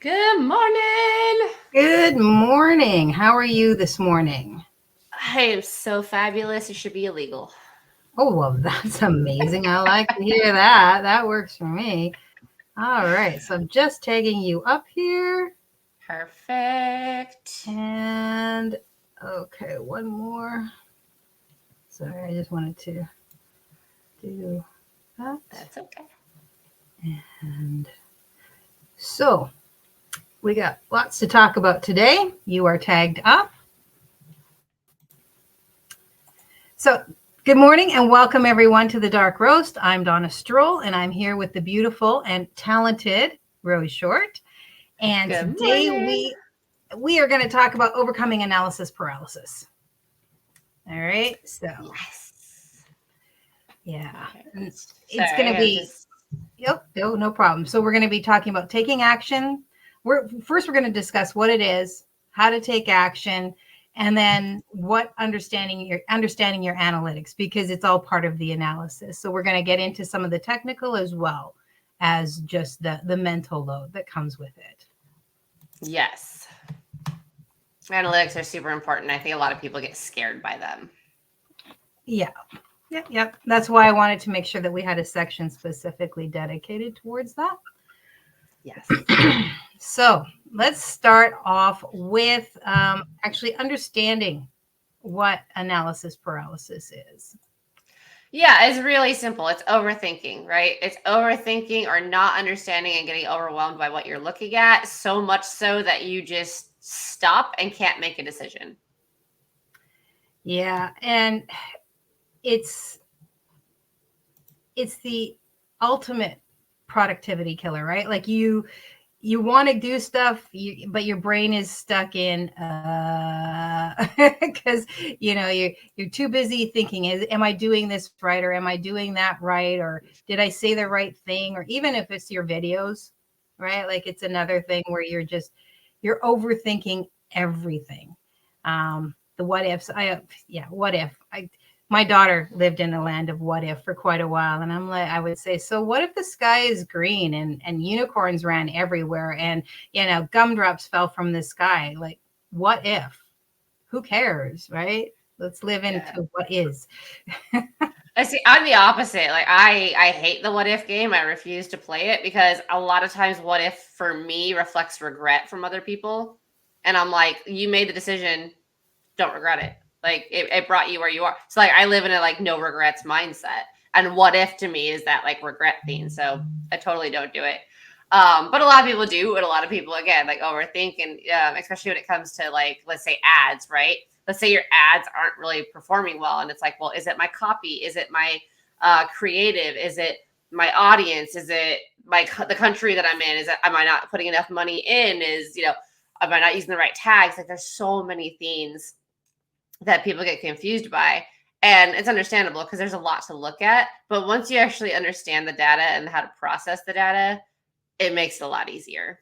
Good morning. Good morning. How are you this morning? I am so fabulous. It should be illegal. Oh, well, that's amazing. I like to hear that. That works for me. All right. So I'm just tagging you up here. Perfect. And okay, one more. Sorry, I just wanted to do that. That's okay. And so we got lots to talk about today. You are tagged up. So good morning and welcome everyone to the Dark Roast. I'm Donna Stroll and I'm here with the beautiful and talented Rose Short. And Good today morning. we are going to talk about overcoming analysis paralysis. All right. So Yes. yeah, Okay. it's Sorry, going to I was be just no problem. So we're going to be talking about taking action. We're going to discuss what it is, how to take action, and then what understanding your analytics, because it's all part of the analysis. So we're going to get into some of the technical as well as just the mental load that comes with it. yes. Analytics are super important. I think a lot of people get scared by them. Yeah. Yep. That's why I wanted to make sure that we had a section specifically dedicated towards that. Yes. So let's start off with actually understanding what analysis paralysis is. Yeah, it's really simple. It's overthinking, right? It's overthinking or not understanding and getting overwhelmed by what you're looking at, so much so that you just stop and can't make a decision. Yeah, and it's the ultimate productivity killer, right? Like you want to do stuff, but your brain is stuck in because you're too busy thinking, am I doing this right, or am I doing that right, or did I say the right thing, or even if it's your videos, right? Like it's another thing where you're overthinking everything. The what ifs. What if my daughter lived in the land of what if for quite a while. And I would say, so what if the sky is green and unicorns ran everywhere and, gumdrops fell from the sky? Like, what if? Who cares, right? Let's live Yeah. into what is. I see. I'm the opposite. Like I hate the what if game. I refuse to play it because a lot of times what if for me reflects regret from other people, and I'm like, you made the decision, don't regret it. Like it brought you where you are. So like I live in a like no regrets mindset, and what if to me is that like regret thing. So I totally don't do it. But a lot of people do, and a lot of people again like overthink, and especially when it comes to like let's say ads, right? Let's say your ads aren't really performing well, and it's like, well, is it my copy? Is it my creative? Is it my audience? Is it the country that I'm in? Is it am I not putting enough money in? Am I not using the right tags? Like there's so many things that people get confused by. And it's understandable because there's a lot to look at. But once you actually understand the data and how to process the data, it makes it a lot easier.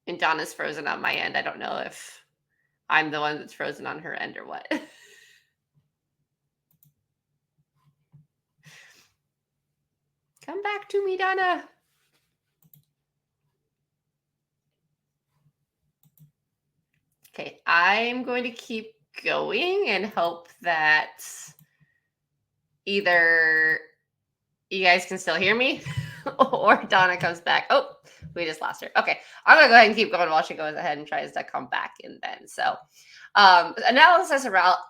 And Donna's frozen on my end. I don't know if I'm the one that's frozen on her end or what. Come back to me, Donna. Okay, I'm going to keep going and hope that either you guys can still hear me or Donna comes back. Oh, we just lost her. Okay, I'm going to go ahead and keep going while she goes ahead and tries to come back in then. So analysis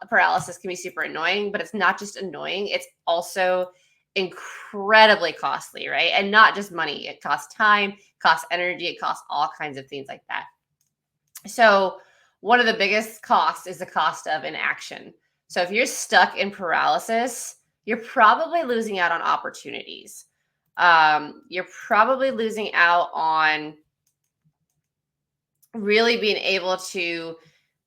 paralysis can be super annoying, but it's not just annoying. It's also incredibly costly, right? And not just money. It costs time, costs energy, it costs all kinds of things like that. So one of the biggest costs is the cost of inaction. So if you're stuck in paralysis, you're probably losing out on opportunities. You're probably losing out on really being able to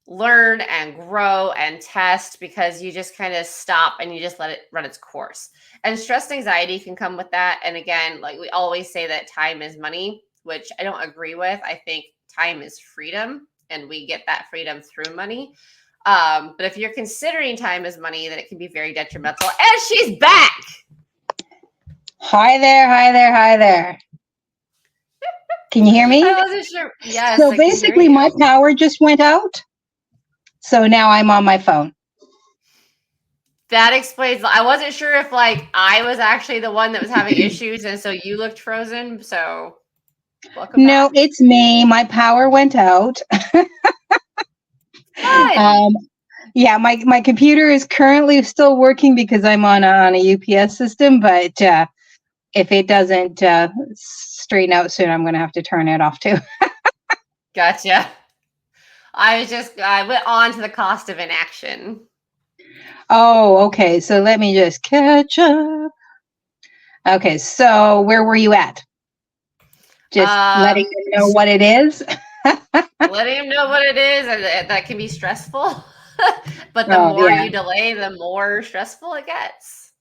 learn and grow and test because you just kind of stop and you just let it run its course. And stress and anxiety can come with that. And again, like we always say that time is money, which I don't agree with. I think time is freedom, and we get that freedom through money. But if you're considering time as money, then it can be very detrimental. And she's back. Hi there, hi there, hi there. Can you hear me? I wasn't sure. Yes, So I can hear basically, you. my power just went out. So now I'm on my phone. That explains. I wasn't sure if like I was actually the one that was having issues, and so you looked frozen. So welcome No, back. it's me. My power went out. Fun. Um, yeah, my computer is currently still working because I'm on a UPS system, but if it doesn't straighten out soon, I'm going to have to turn it off too. Gotcha. I went on to the cost of inaction. Oh, okay. So let me just catch up. Okay, so where were you at? Just letting Um, them know what it is. letting him know what it is, and that can be stressful. But the Oh, more yeah. you delay, the more stressful it gets.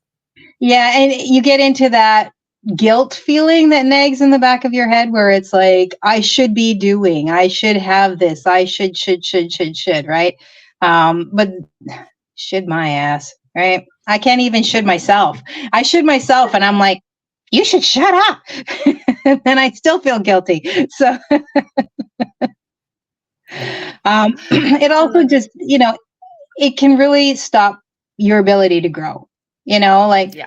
Yeah, and you get into that guilt feeling that nags in the back of your head where it's like, I should be doing, I should have this, I should, right? But should my ass, right? I can't even should myself. I should myself, and I'm like, you should shut up. And I still feel guilty. So it I also love just, it. it can really stop your ability to grow. Like Yeah.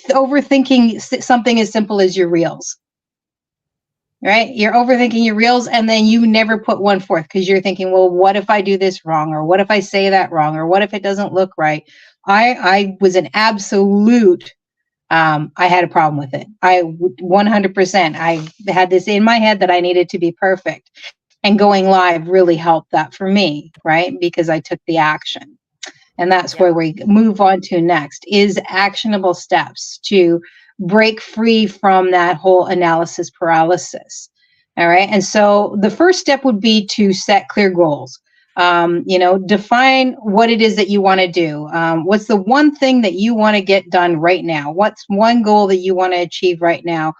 overthinking something as simple as your reels, right? You're overthinking your reels and then you never put one forth because you're thinking, well, what if I do this wrong? Or what if I say that wrong? Or what if it doesn't look right? I was an absolute, I had a problem with it. 100%. I had this in my head that I needed to be perfect. And going live really helped that for me, right? Because I took the action. And that's Yeah. where we move on to next is actionable steps to break free from that whole analysis paralysis. All right. And so the first step would be to set clear goals. Define what it is that you want to do. What's the one thing that you want to get done right now? What's one goal that you want to achieve right now?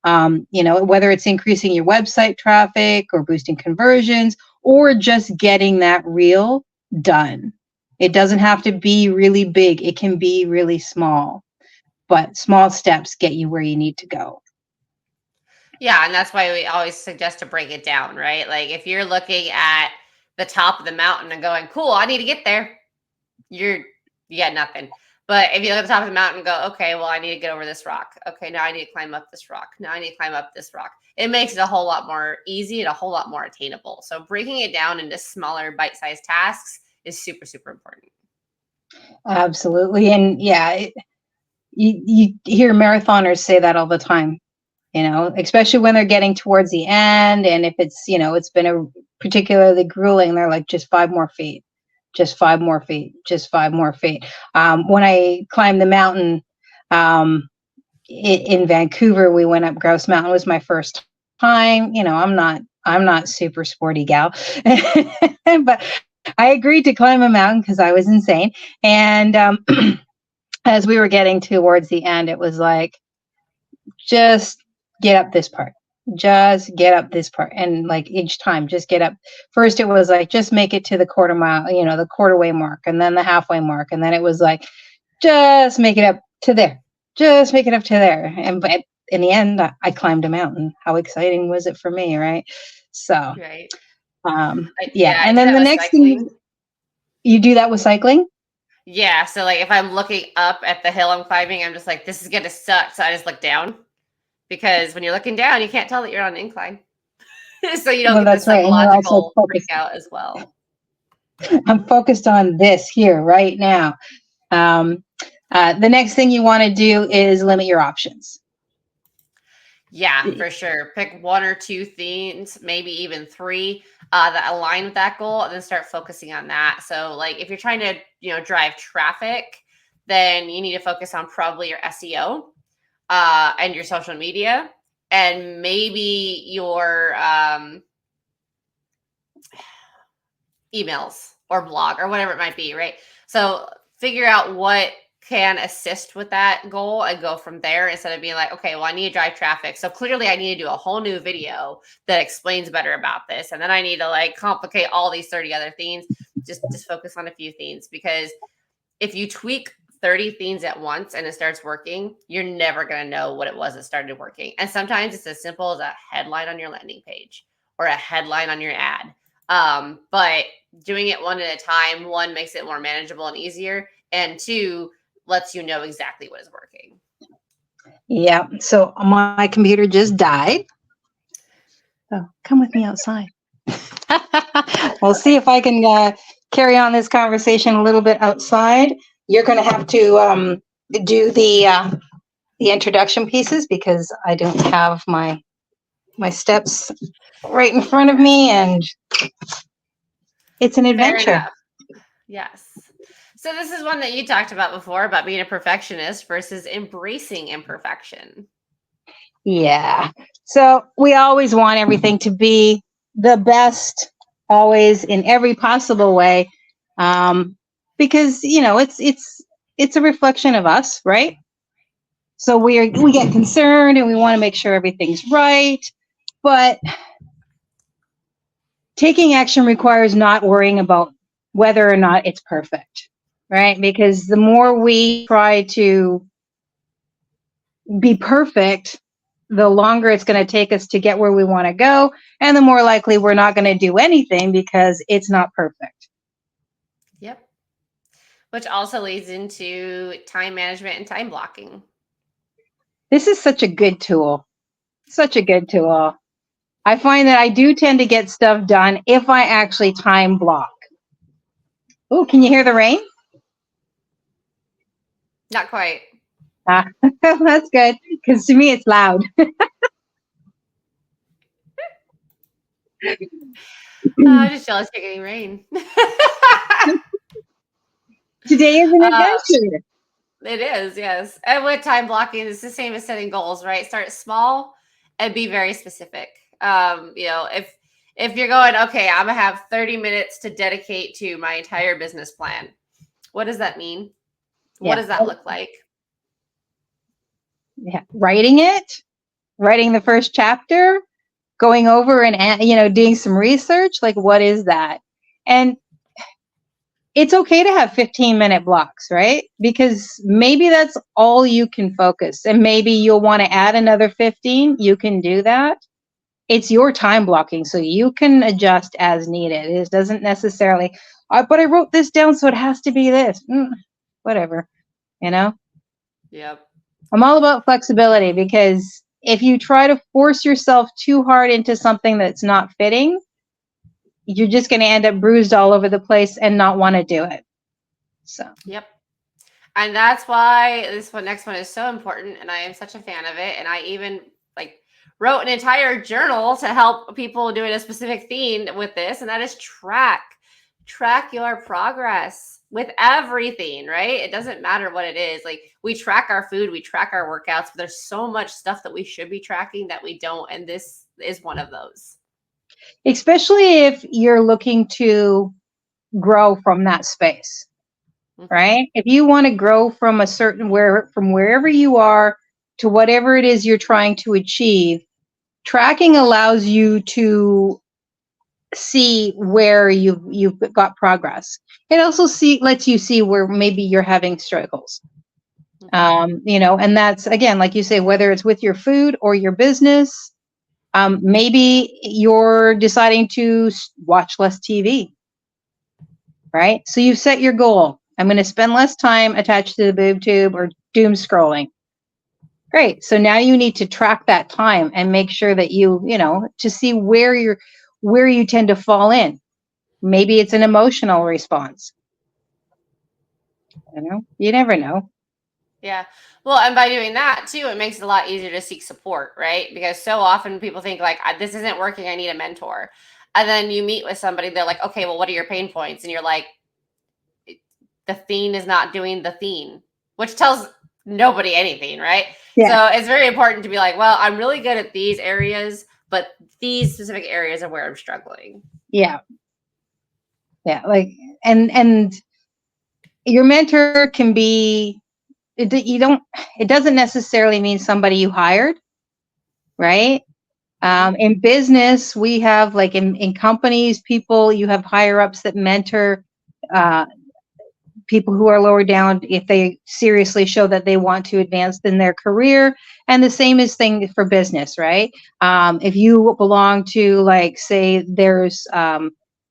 Whether it's increasing your website traffic or boosting conversions or just getting that reel done. It doesn't have to be really big. It can be really small, but small steps get you where you need to go. Yeah, and that's why we always suggest to break it down, right? Like if you're looking at the top of the mountain and going, "Cool, I need to get there." You're you got nothing. But if you look at the top of the mountain and go, "Okay, well, I need to get over this rock. Okay, now I need to climb up this rock. Now I need to climb up this rock." It makes it a whole lot more easy and a whole lot more attainable. So breaking it down into smaller bite-sized tasks is super super important. Absolutely. And yeah, you hear marathoners say that all the time, especially when they're getting towards the end. And if it's been a particularly grueling, they're like, just 5 more feet, just 5 more feet, just 5 more feet. When I climbed the mountain, in Vancouver, we went up Grouse Mountain. It was my first time. I'm not super sporty gal, but I agreed to climb a mountain because I was insane. And as we were getting towards the end, it was like, just get up this part. Just get up this part. And like each time, just get up. First, it was like, just make it to the quarter mile, the quarter way mark, and then the halfway mark. And then it was like, just make it up to there. Just make it up to there. But in the end, I climbed a mountain. How exciting was it for me, right? So, Right. yeah. I And do then that the with next thing cycling. you do that with cycling. Yeah, so like if I'm looking up at the hill I'm climbing, I'm just like, this is gonna suck. So I just look down because when you're looking down, you can't tell that you're on an incline. So you don't Well, get the that's right. And you're also psychological freak focused. out as well. I'm focused on this here right now. Um, the next thing you want to do is limit your options. Yeah, for sure. Pick one or two themes, maybe even three, that align with that goal, and then start focusing on that. So, like, if you're trying to, drive traffic, then you need to focus on probably your SEO, and your social media, and maybe your emails or blog or whatever it might be, right? So figure out what can assist with that goal and go from there instead of being like, okay, well, I need to drive traffic. So clearly I need to do a whole new video that explains better about this. And then I need to like complicate all these 30 other things. Just focus on a few things because if you tweak 30 things at once and it starts working, you're never going to know what it was that started working. And sometimes it's as simple as a headline on your landing page or a headline on your ad. But doing it one at a time, one, makes it more manageable and easier, and two, lets you know exactly what is working. Yeah. So my computer just died. So come with me outside. We'll see if I can carry on this conversation a little bit outside. You're going to have to do the introduction pieces because I don't have my steps right in front of me, and it's an adventure. Fair enough. Yes. So this is one that you talked about before, about being a perfectionist versus embracing imperfection. Yeah. So we always want everything to be the best, always, in every possible way, because it's a reflection of us, right? So we get concerned and we want to make sure everything's right, but taking action requires not worrying about whether or not it's perfect, right? Because the more we try to be perfect, the longer it's going to take us to get where we want to go, and the more likely we're not going to do anything because it's not perfect. Yep. Which also leads into time management and time blocking. This is such a good tool. Such a good tool. I find that I do tend to get stuff done if I actually time block. Oh, can you hear the rain? Not quite. That's good, because to me it's loud. I'm just jealous you're getting rain. Today is an adventure. It is, yes. And with time blocking, it's the same as setting goals, right? Start small and be very specific. If you're going, okay, I'm gonna have 30 minutes to dedicate to my entire business plan. What does that mean? What does that look like? Yeah, writing the first chapter, going over and doing some research, like what is that? And it's okay to have 15-minute blocks, right? Because maybe that's all you can focus, and maybe you'll want to add another 15. You can do that. It's your time blocking, so you can adjust as needed. It doesn't necessarily, but I wrote this down, so it has to be this. Whatever, Yep. I'm all about flexibility, because if you try to force yourself too hard into something that's not fitting, you're just going to end up bruised all over the place and not want to do it. So. Yep. And that's why next one is so important, and I am such a fan of it. And I even wrote an entire journal to help people doing a specific theme with this, and that is track your progress with everything, right? It doesn't matter what it is. Like, we track our food, we track our workouts, but there's so much stuff that we should be tracking that we don't, and this is one of those. Especially if you're looking to grow from that space, right? If you want to grow from from wherever you are to whatever it is you're trying to achieve, tracking allows you to see where you've got progress. It also lets you see where maybe you're having struggles. And that's, again, like you say, whether it's with your food or your business. Maybe you're deciding to watch less TV, right? So you've set your goal. I'm going to spend less time attached to the boob tube or doom scrolling. Great. So now you need to track that time and make sure that to see where you tend to fall in. Maybe it's an emotional response. You never know. Yeah. Well, and by doing that too, it makes it a lot easier to seek support, right? Because so often people think this isn't working, I need a mentor. And then you meet with somebody, they're like, okay, well, what are your pain points? And you're like, the theme is not doing the theme, which tells nobody anything, right? Yeah. So it's very important to be like, well, I'm really good at these areas, but these specific areas are where I'm struggling. Yeah. Yeah. And your mentor can be, it doesn't necessarily mean somebody you hired, right? In business, we have in companies, you have higher ups that mentor people who are lower down if they seriously show that they want to advance in their career. And the same is thing for business, right? If you belong to, like, say,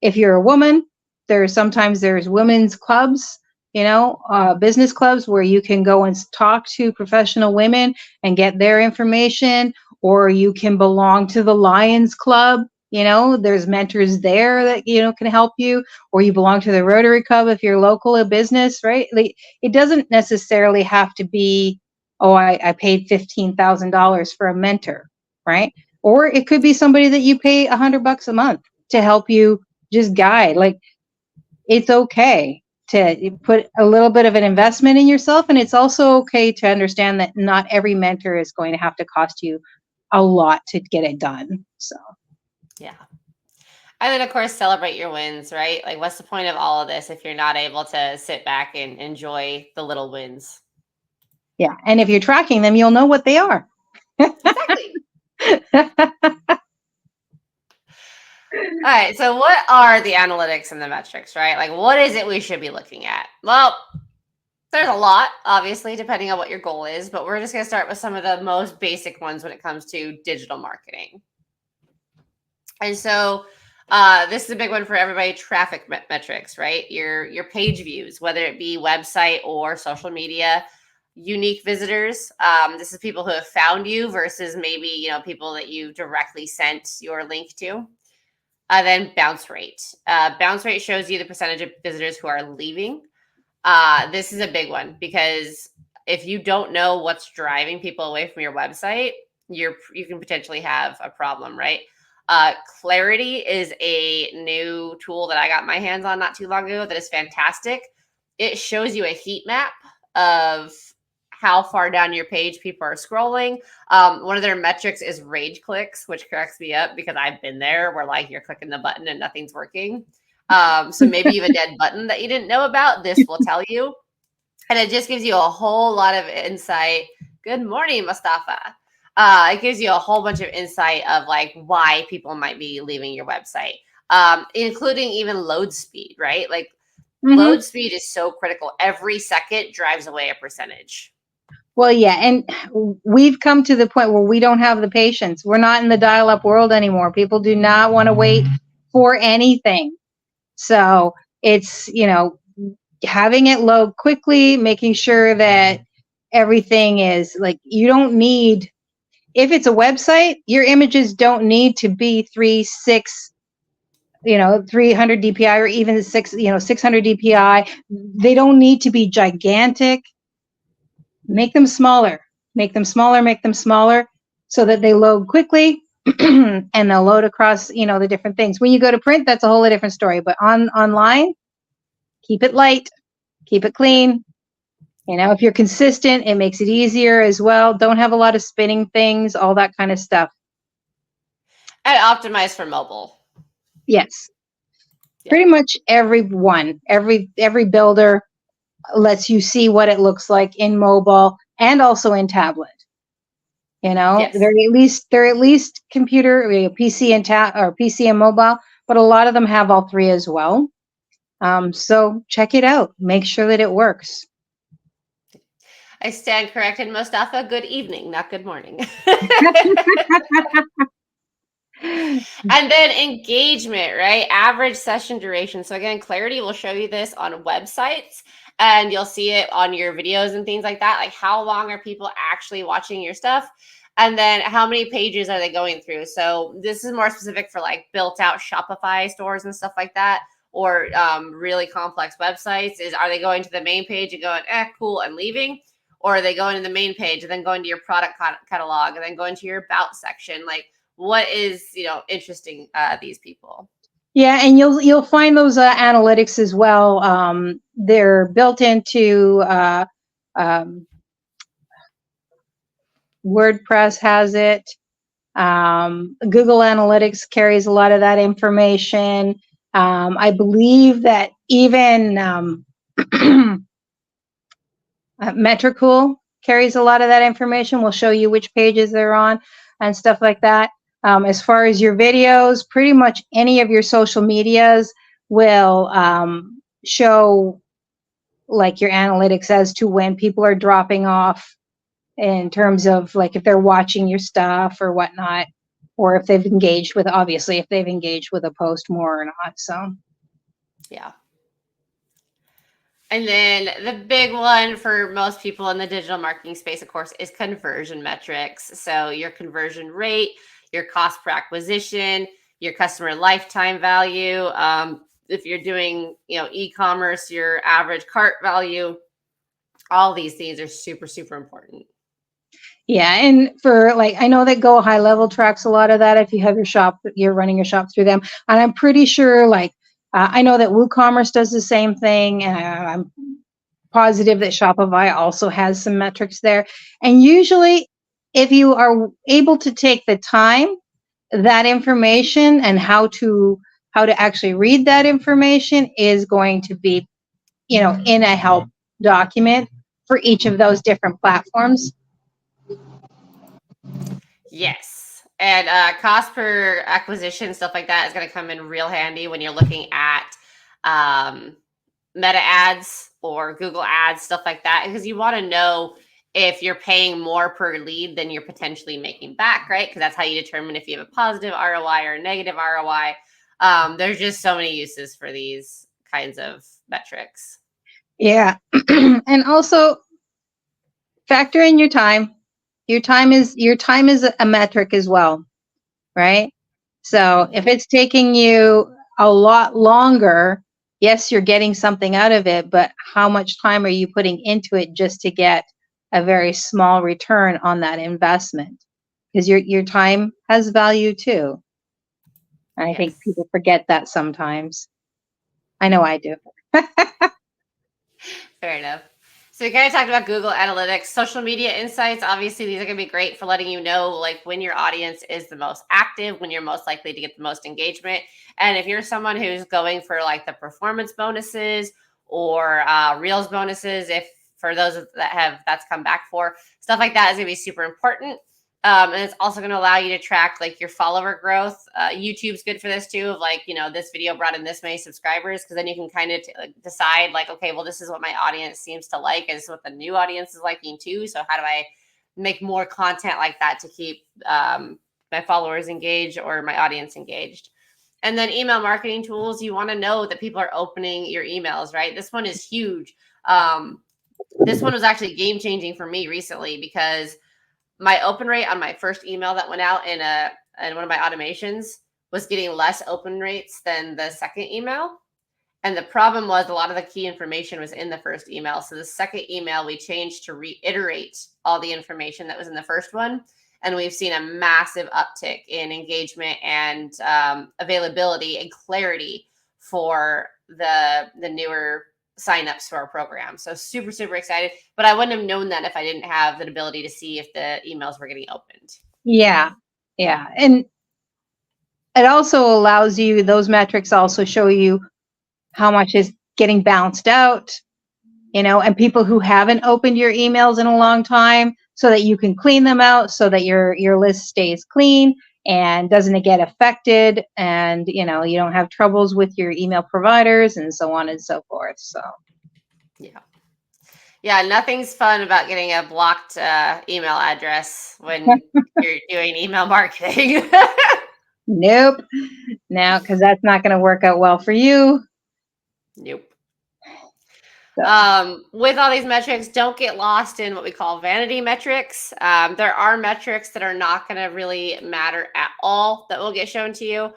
if you're a woman, there's women's clubs, business clubs where you can go and talk to professional women and get their information, or you can belong to the Lions Club. There's mentors there that, can help you, or you belong to the Rotary Club if you're local a business, right? Like, it doesn't necessarily have to be, oh, I paid $15,000 for a mentor, right? Or it could be somebody that you pay $100 a month to help you just guide. Like, it's okay to put a little bit of an investment in yourself. And it's also okay to understand that not every mentor is going to have to cost you a lot to get it done. So, yeah. And then, of course, celebrate your wins, right? Like, what's the point of all of this if you're not able to sit back and enjoy the little wins? yeah. And if you're tracking them, you'll know what they are. Exactly. All right. So, what are the analytics and the metrics, right? Like, what is it we should be looking at? Well, there's a lot, obviously, depending on what your goal is, but we're just going to start with some of the most basic ones when it comes to digital marketing. And so, this is a big one for everybody: traffic metrics, right? Your page views, whether it be website or social media. Unique visitors. This is people who have found you versus maybe people that you directly sent your link to. Then bounce rate. Bounce rate shows you the percentage of visitors who are leaving. This is a big one because if you don't know what's driving people away from your website, you can potentially have a problem, right? Clarity is a new tool that I got my hands on not too long ago that is fantastic. It shows you a heat map of how far down your page people are scrolling. One of their metrics is rage clicks, which cracks me up because I've been there where, like, you're clicking the button and nothing's working. So maybe you have a dead button that you didn't know about. This will tell you. And it just gives you a whole lot of insight. Good morning, Mustafa. It gives you a whole bunch of insight of, like, why people might be leaving your website, including even load speed, right? Like, load speed is so critical. Every second drives away a percentage. Well, yeah, and we've come to the point where we don't have the patience. We're not in the dial-up world anymore. People do not want to wait for anything. So it's, having it load quickly, making sure that everything is, like, you don't need, if it's a website, your images don't need to be 300 DPI or even 600 DPI. They don't need to be gigantic. Make them smaller, make them smaller so that they load quickly and they'll load across, the different things. When you go to print, that's a whole different story, but online, keep it light, keep it clean. If you're consistent, it makes it easier as well. Don't have a lot of spinning things, all that kind of stuff. And optimize for mobile. Yes. Yeah. Pretty much every builder lets you see what it looks like in mobile and also in tablet. Yes. They're at least computer, PC and or PC and mobile, but a lot of them have all three as well. So check it out. Make sure that it works. I stand corrected, Mustafa. Good evening, not good morning. And then engagement, right? Average session duration. So again, Clarity will show you this on websites, and you'll see it on your videos and things like that. Like, how long are people actually watching your stuff? And then how many pages are they going through? So this is more specific for, like, built out Shopify stores and stuff like that, or really complex websites. Are they going to the main page and going, cool, and leaving? Or are they going to the main page and then going to your product catalog and then going to your about section? Like, what is interesting these people? Yeah, and you'll find those analytics as well. They're built into WordPress has it. Google Analytics carries a lot of that information. I believe that even Metricool carries a lot of that information. We'll show you which pages they're on and stuff like that. As far as your videos, pretty much any of your social medias will show like your analytics as to when people are dropping off in terms of like if they're watching your stuff or whatnot, or if they've engaged with, obviously, if they've engaged with a post more or not. So, yeah. And then the big one for most people in the digital marketing space, of course, is conversion metrics. So your conversion rate, your cost per acquisition, your customer lifetime value. If you're doing, e-commerce, your average cart value, all these things are super, super important. yeah. And for like, I know that Go High Level tracks a lot of that. If you have your shop, you're running your shop through them. And I'm pretty sure like, I know that WooCommerce does the same thing. And I'm positive that Shopify also has some metrics there. And usually if you are able to take the time, that information and how to actually read that information is going to be, in a help document for each of those different platforms. Yes. And cost per acquisition, stuff like that is going to come in real handy when you're looking at Meta ads or Google ads, stuff like that, because you want to know if you're paying more per lead than you're potentially making back, right? Because that's how you determine if you have a positive ROI or a negative ROI. There's just so many uses for these kinds of metrics. Yeah. And also factor in your time. Your time is a metric as well, right? So if it's taking you a lot longer, yes, you're getting something out of it, but how much time are you putting into it just to get a very small return on that investment? Because your time has value too. And I think people forget that sometimes. I know I do. Fair enough. So we kind of talked about Google Analytics, social media insights. Obviously, these are going to be great for letting you know like when your audience is the most active, when you're most likely to get the most engagement. And if you're someone who's going for like the performance bonuses or Reels bonuses, if for those that's come back for, stuff like that is going to be super important. And it's also going to allow you to track like your follower growth. YouTube's good for this too, of like, this video brought in this many subscribers, because then you can kind of decide like, okay, well, this is what my audience seems to like, and this is what the new audience is liking too. So how do I make more content like that to keep my followers engaged or my audience engaged? And then email marketing tools, you want to know that people are opening your emails, right? This one is huge. This one was actually game changing for me recently, because my open rate on my first email that went out in one of my automations was getting less open rates than the second email. And the problem was a lot of the key information was in the first email. So the second email, we changed to reiterate all the information that was in the first one. And we've seen a massive uptick in engagement and availability and clarity for the newer signups for our program. So super, super excited. But I wouldn't have known that if I didn't have the ability to see if the emails were getting opened. Yeah. Yeah. And it also allows you, those metrics also show you how much is getting bounced out, and people who haven't opened your emails in a long time, so that you can clean them out, so that your list stays clean and doesn't get affected, and you don't have troubles with your email providers and so on and so forth. So yeah, nothing's fun about getting a blocked email address when you're doing email marketing. Nope. No, because that's not going to work out well for you. Nope. So. With all these metrics, don't get lost in what we call vanity metrics. There are metrics that are not going to really matter at all that will get shown to you.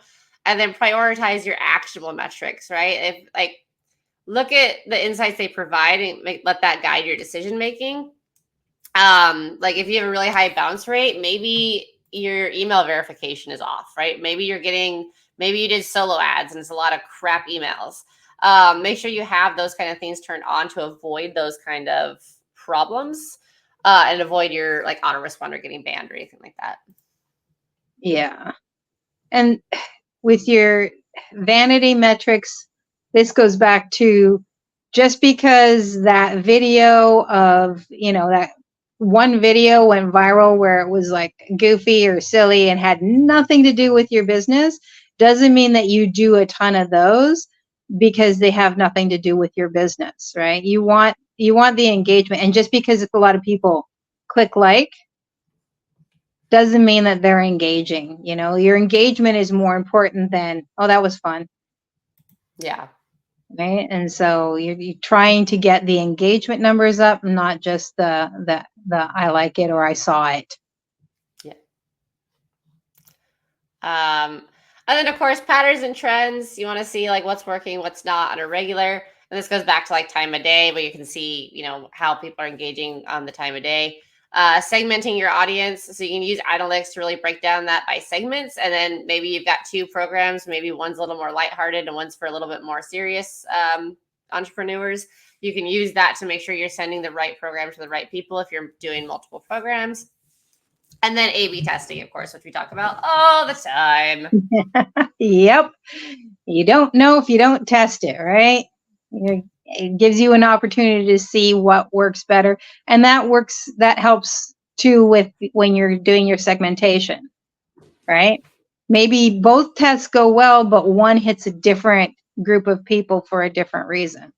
And then prioritize your actionable metrics, right? Look at the insights they provide and let that guide your decision making. Like if you have a really high bounce rate, maybe your email verification is off, right? Maybe you did solo ads and it's a lot of crap emails. Make sure you have those kind of things turned on to avoid those kind of problems and avoid your like autoresponder getting banned or anything like that. Yeah. And with your vanity metrics, this goes back to just because that video of, that one video went viral where it was like goofy or silly and had nothing to do with your business, doesn't mean that you do a ton of those. because they have nothing to do with your business, right? You want the engagement, and just because it's a lot of people click like doesn't mean that they're engaging. Your engagement is more important than, oh, that was fun. Yeah. Right. And so you're trying to get the engagement numbers up, not just the I like it or I saw it. Yeah. And then of course, patterns and trends. You want to see like what's working, what's not on a regular. And this goes back to like time of day, but you can see, how people are engaging on the time of day. Segmenting your audience. So you can use analytics to really break down that by segments. And then maybe you've got two programs. Maybe one's a little more lighthearted and one's for a little bit more serious entrepreneurs. You can use that to make sure you're sending the right program to the right people if you're doing multiple programs. And then A/B testing, of course, which we talk about all the time. Yep. You don't know if you don't test it, right? It gives you an opportunity to see what works better. And that helps too with when you're doing your segmentation, right? Maybe both tests go well, but one hits a different group of people for a different reason.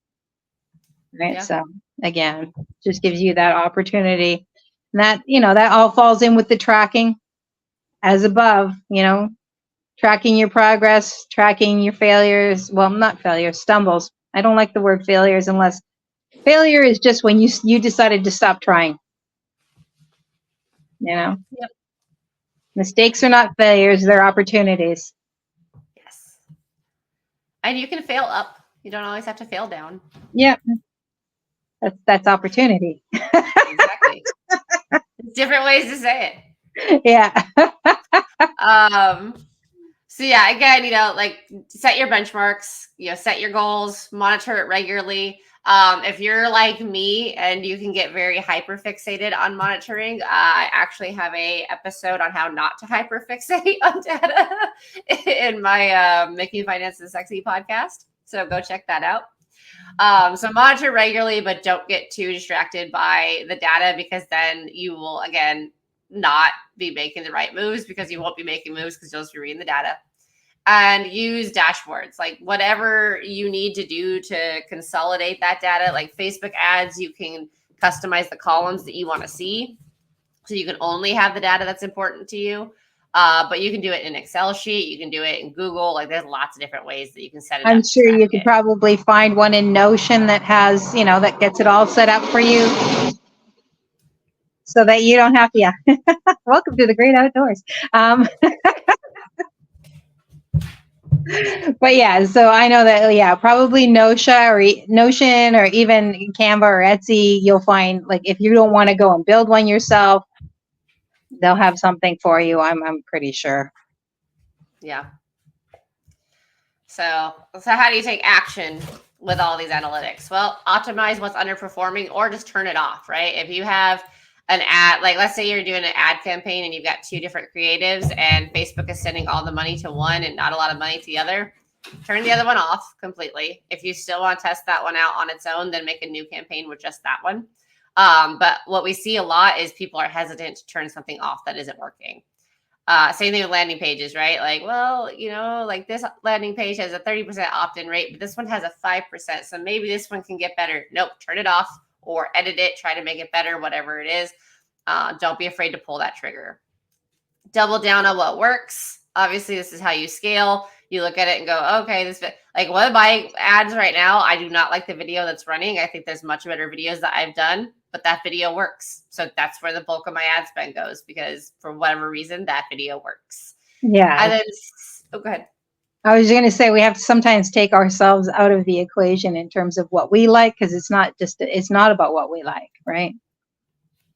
Right. Yeah. So again, just gives you that opportunity. And that all falls in with the tracking as above, tracking your progress, tracking your failures. Well, not failures, stumbles. I don't like the word failures, unless failure is just when you decided to stop trying. Yep. Mistakes are not failures, they're opportunities. Yes. And you can fail up. You don't always have to fail down. Yep. That's opportunity. Exactly. Different ways to say it. Yeah. So yeah, again, like set your benchmarks, set your goals, monitor it regularly. If you're like me and you can get very hyper fixated on monitoring, I actually have a episode on how not to hyper fixate on data in my Making Finances Sexy podcast. So go check that out. So monitor regularly, but don't get too distracted by the data, because then you will, again, not be making the right moves, because you won't be making moves because you'll just be reading the data. And use dashboards, like whatever you need to do to consolidate that data. Like Facebook ads, you can customize the columns that you want to see. So you can only have the data that's important to you. But you can do it in an Excel sheet. You can do it in Google. Like there's lots of different ways that you can set it up. I'm sure you could probably find one in Notion that has, that gets it all set up for you, so that you don't have to. Yeah. Welcome to the great outdoors. But yeah, so I know that, yeah, probably Notion or even Canva or Etsy, you'll find, like, if you don't want to go and build one yourself, they'll have something for you. I'm pretty sure. Yeah. So how do you take action with all these analytics? Well, optimize what's underperforming, or just turn it off, right? If you have an ad, like let's say you're doing an ad campaign and you've got two different creatives and Facebook is sending all the money to one and not a lot of money to the other, turn the other one off completely. If you still want to test that one out on its own, then make a new campaign with just that one. But what we see a lot is people are hesitant to turn something off that isn't working. Same thing with landing pages, right? Like, well, like this landing page has a 30% opt-in rate, but this one has a 5%. So maybe this one can get better. Nope, turn it off or edit it, try to make it better, whatever it is. Don't be afraid to pull that trigger. Double down on what works. Obviously, this is how you scale. You look at it and go, okay, like one of my ads right now, I do not like the video that's running. I think there's much better videos that I've done, but that video works. So that's where the bulk of my ad spend goes, because for whatever reason, that video works. Yeah. And then, go ahead. I was going to say, we have to sometimes take ourselves out of the equation in terms of what we like, because it's not about what we like, right?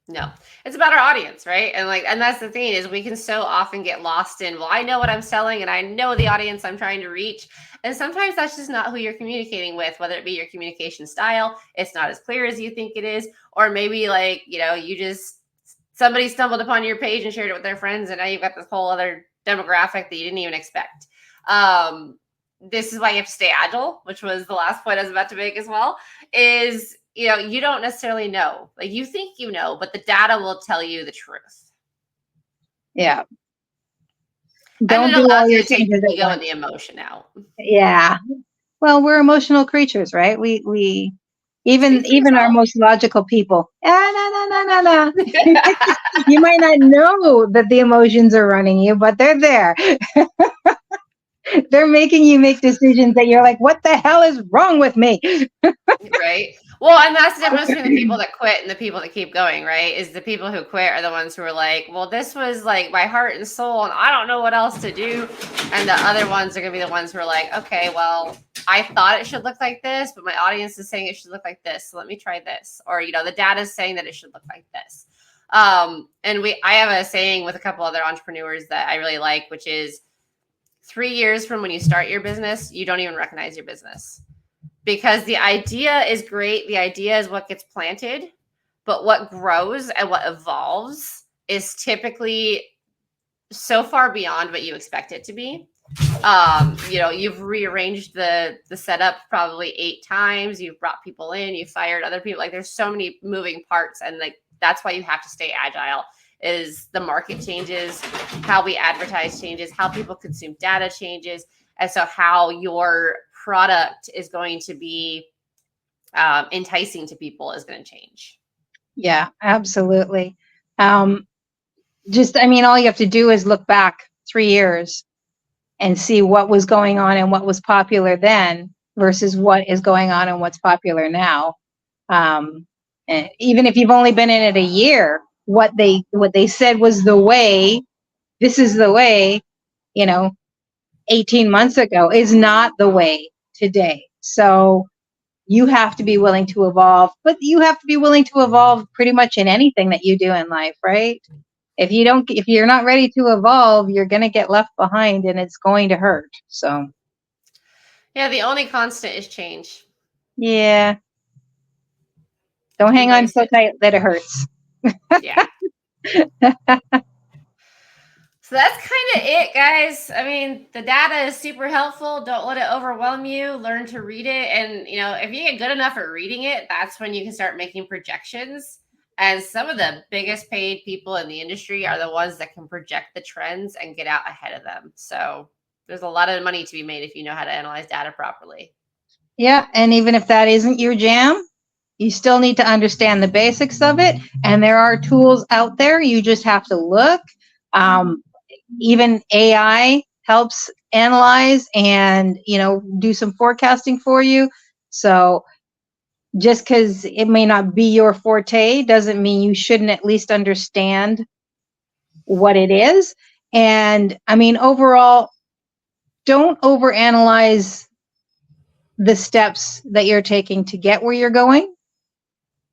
No, it's about our audience, right? And that's the thing, is we can so often get lost in, well, I know what I'm selling and I know the audience I'm trying to reach. And sometimes that's just not who you're communicating with, whether it be your communication style, it's not as clear as you think it is, or maybe like, somebody stumbled upon your page and shared it with their friends, and now you've got this whole other demographic that you didn't even expect. This is why you have to stay agile, which was the last point I was about to make as well, is you don't necessarily know. Like, you think you know, but the data will tell you the truth. Yeah. Don't do all your changes. You go in the emotion out. Yeah. Well, we're emotional creatures, right? We Speak for even our yourself. most logical people. No. You might not know that the emotions are running you, but they're there. They're making you make decisions that you're like, what the hell is wrong with me? Right. Well, and that's the difference between the people that quit and the people that keep going, right? Is the people who quit are the ones who are like, well, this was like my heart and soul, and I don't know what else to do. And the other ones are going to be the ones who are like, okay, well, I thought it should look like this, but my audience is saying it should look like this. So let me try this. Or, the data is saying that it should look like this. And I have a saying with a couple other entrepreneurs that I really like, which is 3 years from when you start your business, you don't even recognize your business. Because the idea is great. The idea is what gets planted, but what grows and what evolves is typically so far beyond what you expect it to be. You've rearranged the setup probably 8 times. You've brought people in, you fired other people. Like there's so many moving parts, and like that's why you have to stay agile. Is the market changes, how we advertise changes, how people consume data changes, and so how your product is going to be enticing to people is going to change. Yeah, absolutely. All you have to do is look back 3 years and see what was going on and what was popular then versus what is going on and what's popular now. And even if you've only been in it a year, what they said was the way, this is the way, 18 months ago is not the way today. So you have to be willing to evolve, but you have to be willing to evolve pretty much in anything that you do in life, right? If you're not ready to evolve, you're going to get left behind and it's going to hurt. So, Yeah, the only constant is change. yeah. Don't hang on so tight that it hurts. Yeah. So that's kind of it, guys. I mean, the data is super helpful. Don't let it overwhelm you. Learn to read it. And, if you get good enough at reading it, that's when you can start making projections. And some of the biggest paid people in the industry are the ones that can project the trends and get out ahead of them. So there's a lot of money to be made if you know how to analyze data properly. Yeah. And even if that isn't your jam, you still need to understand the basics of it. And there are tools out there. You just have to look. Even AI helps analyze and, do some forecasting for you. So just because it may not be your forte doesn't mean you shouldn't at least understand what it is. And I mean, overall, don't overanalyze the steps that you're taking to get where you're going.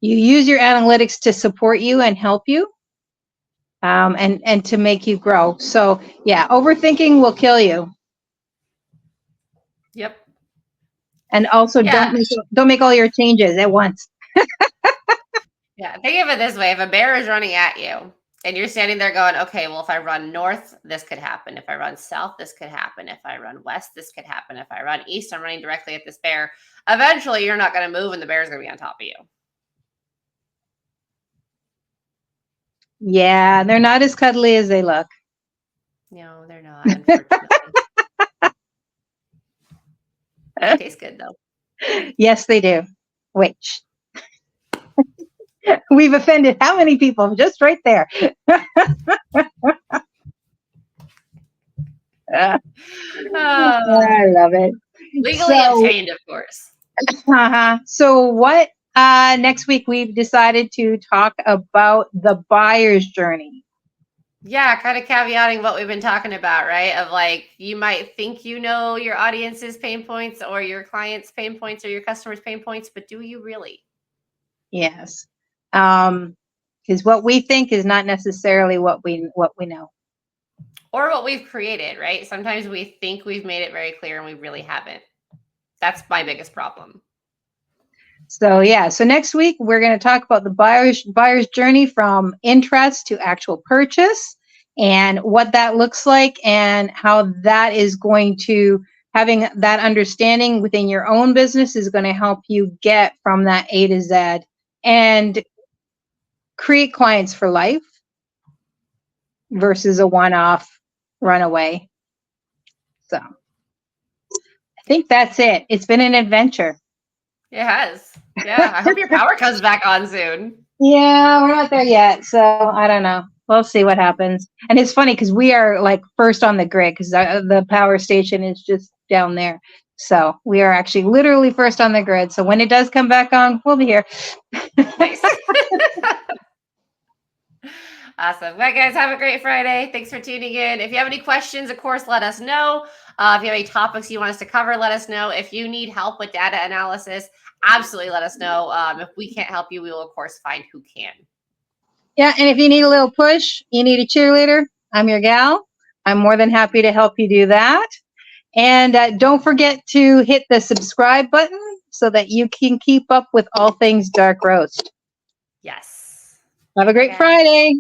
You use your analytics to support you and help you, and to make you grow. So yeah, overthinking will kill you. Yep. And also Yeah. don't make all your changes at once. Yeah. Think of it this way. If a bear is running at you and you're standing there going, okay, well, if I run north, this could happen. If I run south, this could happen. If I run west, this could happen. If I run east, I'm running directly at this bear. Eventually, you're not going to move and the bear is going to be on top of you. Yeah, they're not as cuddly as they look. No, they're not, unfortunately. They taste good, though. Yes, they do. Wait. We've offended how many people just right there? I love it. Legally obtained, of course. So what next week we've decided to talk about the buyer's journey. Yeah, kind of caveating what we've been talking about, right? Of like, you might think you know your audience's pain points or your client's pain points or your customer's pain points, but do you really? Yes. Because what we think is not necessarily what we know. Or what we've created, right? Sometimes we think we've made it very clear and we really haven't. That's my biggest problem. So yeah, so next week we're going to talk about the buyer's journey from interest to actual purchase and what that looks like and how that is going to, having that understanding within your own business is going to help you get from that A to Z and create clients for life versus a one-off runaway. So I think that's it. It's been an adventure. It has. Yeah. I hope your power comes back on soon. Yeah, we're not there yet, so I don't know. We'll see what happens. And it's funny because we are like first on the grid because the power station is just down there. So we are actually literally first on the grid. So when it does come back on, we'll be here. Nice. Awesome. Well, guys, have a great Friday. Thanks for tuning in. If you have any questions, of course, let us know. If you have any topics you want us to cover, let us know. If you need help with data analysis, absolutely let us know. If we can't help you, we will, of course, find who can. Yeah, and if you need a little push, you need a cheerleader, I'm your gal. I'm more than happy to help you do that. And don't forget to hit the subscribe button so that you can keep up with all things Dark Roast. Yes. Have a great Okay. Friday.